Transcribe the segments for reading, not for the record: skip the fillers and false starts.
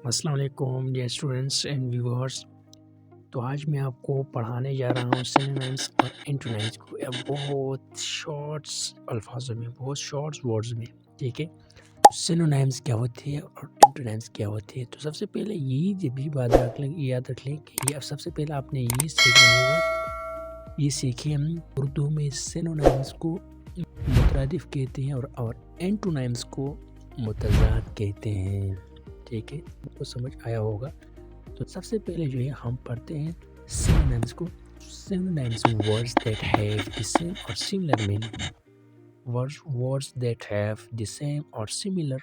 السلام علیکم dear students and viewers. تو آج میں آپ کو پڑھانے جا رہا ہوں سینونیمس اور اینٹونیمس کو بہت شارٹس الفاظوں میں، بہت شارٹس ورڈز میں. ٹھیک ہے، سینونیمس کیا ہوتی ہے اور اینٹونیمس کیا ہوتی ہے. تو سب سے پہلے یہ بھی بات یاد رکھ لیں کہ یہ سب سے پہلے آپ نے یہ سیکھنا ہوگا. یہ سیکھیں، ہم اردو میں سینونیمس کو مترادف کہتے ہیں اور اینٹونیمس کو متضاد کہتے ہیں. ٹھیک ہے، آپ کو سمجھ آیا ہوگا. تو سب سے پہلے جو ہے ہم پڑھتے ہیں سینونیمس کو. Synonyms words that have the same or similar meaning. words that have the same or similar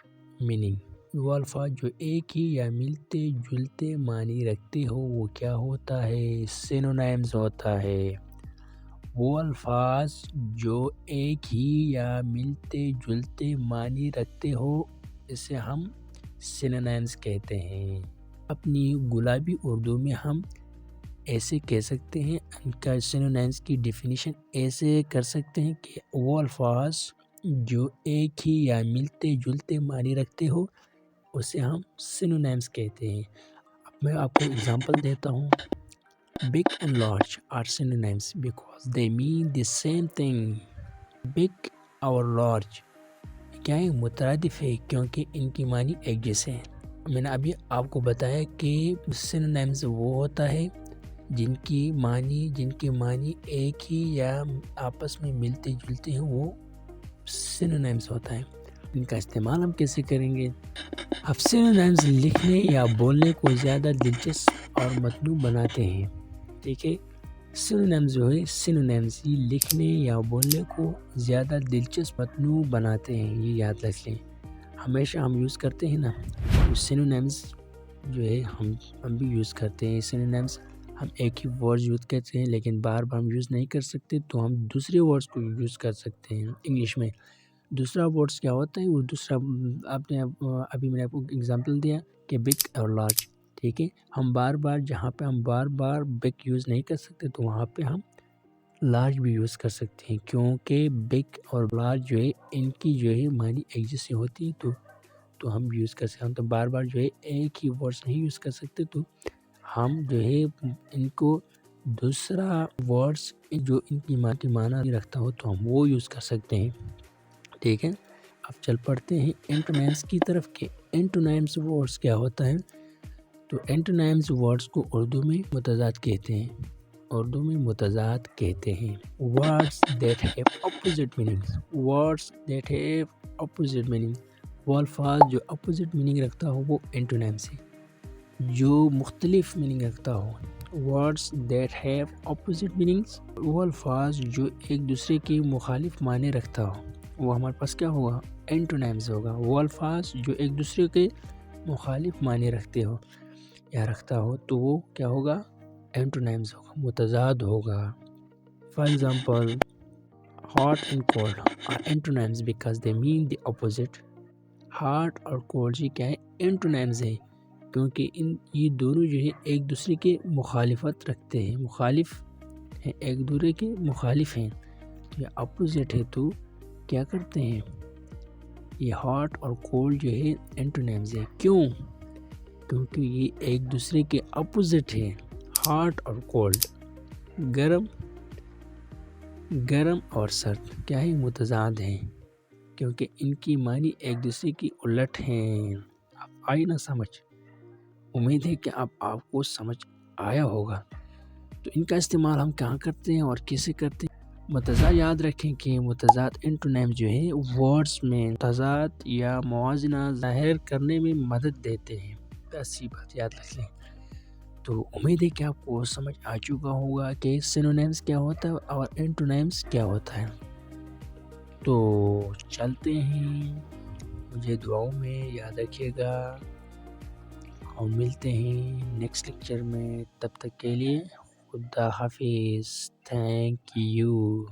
meaning. وہ الفاظ جو ایک ہی یا ملتے جلتے معنی رکھتے ہو وہ کیا ہوتا ہے؟ سینونیمس ہوتا ہے. وہ الفاظ جو ایک ہی یا ملتے جلتے معنی رکھتے ہو اسے ہم سینونیمس کہتے ہیں. اپنی گلابی اردو میں ہم ایسے کہہ سکتے ہیں، ان کا سینونیمس کی ڈیفینیشن ایسے کر سکتے ہیں کہ وہ الفاظ جو ایک ہی یا ملتے جلتے معنی رکھتے ہو اسے ہم سینونیمس کہتے ہیں. اب میں آپ کو اگزامپل دیتا ہوں. Big and large are synonyms because they mean the same thing. Big اور large کیا ہے؟ مترادف ہے کیونکہ ان کی معنی ایک جیسے ہیں. میں نے ابھی آپ کو بتایا کہ سینونیمز وہ ہوتا ہے جن کے معنی ایک ہی یا آپس میں ملتے جلتے ہیں، وہ سینونیمز ہوتا ہے. ان کا استعمال ہم کیسے کریں گے؟ اب سینونیمز لکھنے یا بولنے کو زیادہ دلچسپ اور متنوع بناتے ہیں. ٹھیک ہے، سینونیمز جو ہے سینونیمز یہ لکھنے یا بولنے کو زیادہ دلچسپ متنوع بناتے ہیں. یہ یاد رکھ لیں. ہمیشہ ہم یوز کرتے ہیں نا سینونیمز جو ہے ہم بھی یوز کرتے ہیں. سینونیمز ہم ایک ہی ورڈ یوز کرتے ہیں لیکن بار بار ہم یوز نہیں کر سکتے، تو ہم دوسرے ورڈز کو یوز کر سکتے ہیں. انگلش میں دوسرا ورڈز کیا ہوتا ہے؟ وہ دوسرا ابھی میں نے آپ کو اگزامپل دیا کہ بگ اور لارج. ٹھیک ہے، ہم بار بار جہاں پہ ہم بار بار بگ یوز نہیں کر سکتے تو وہاں پہ ہم لارج بھی یوز کر سکتے ہیں، کیونکہ بگ اور لارج جو ہے ان کی جو ہے معنی ایک جیسی ہوتی ہے تو ہم یوز کر سکتے ہیں. تو بار بار جو ہے ایک ہی ورڈز نہیں یوز کر سکتے، تو ہم جو ہے ان کو دوسرا ورڈز جو ان کی معنی رکھتا ہو تو ہم وہ یوز کر سکتے ہیں. ٹھیک ہے، اب چل پڑتے ہیں اینٹونیمس کی طرف کہ اینٹونیمس ورڈز کیا ہوتا ہے. تو اینٹونیمس ورڈز کو اردو میں متضاد کہتے ہیں. words that have opposite meanings. وہ الفاظ جو اپوزٹ میننگ رکھتا ہو وہ اینٹونیمس ہے. جو مختلف میننگ رکھتا ہو. words that have opposite meanings. وہ الفاظ جو ایک دوسرے کے مخالف معنی رکھتا ہو وہ ہمارے پاس کیا ہوگا؟ اینٹونیمس ہوگا. وہ الفاظ جو ایک دوسرے کے مخالف معنی رکھتے ہو یا رکھتا ہو تو وہ کیا ہوگا؟ اینٹونیمس ہوگا، متضاد ہوگا. For example, hot and cold are antonyms because they mean the opposite. hot اور cold یہ کیا ہے؟ اینٹونیمز ہے کیونکہ یہ دونوں جو ہے ایک دوسرے کے مخالفت رکھتے ہیں، مخالف ہیں، ایک دوسرے کے مخالف ہیں. یہ اپوزٹ ہے تو کیا کرتے ہیں؟ یہ ہاٹ اور کولڈ جو ہے اینٹونیمز ہے. کیوں؟ کیونکہ یہ ایک دوسرے کے اپوزٹ ہیں. ہاٹ اور کولڈ، گرم اور سرد کیا ہے؟ متضاد ہیں کیونکہ ان کی معنی ایک دوسرے کی الٹ ہیں. اب آئی نہ سمجھ؟ امید ہے کہ اب آپ کو سمجھ آیا ہوگا. تو ان کا استعمال ہم کہاں کرتے ہیں اور کیسے کرتے ہیں؟ متضاد یاد رکھیں کہ متضاد اینٹونیم جو ہے ورڈز میں تضاد یا موازنہ ظاہر کرنے میں مدد دیتے ہیں. ایسی بات یاد رکھ لیں. تو امید ہے کہ آپ کو سمجھ آ چکا ہوگا کہ سینونیمس کیا ہوتا ہے اور اینٹونیمس کیا ہوتا ہے. تو چلتے ہیں، مجھے دعاؤں میں یاد رکھیے گا اور ملتے ہیں نیکسٹ لیکچر میں. تب تک کے لیے خدا حافظ. Thank you.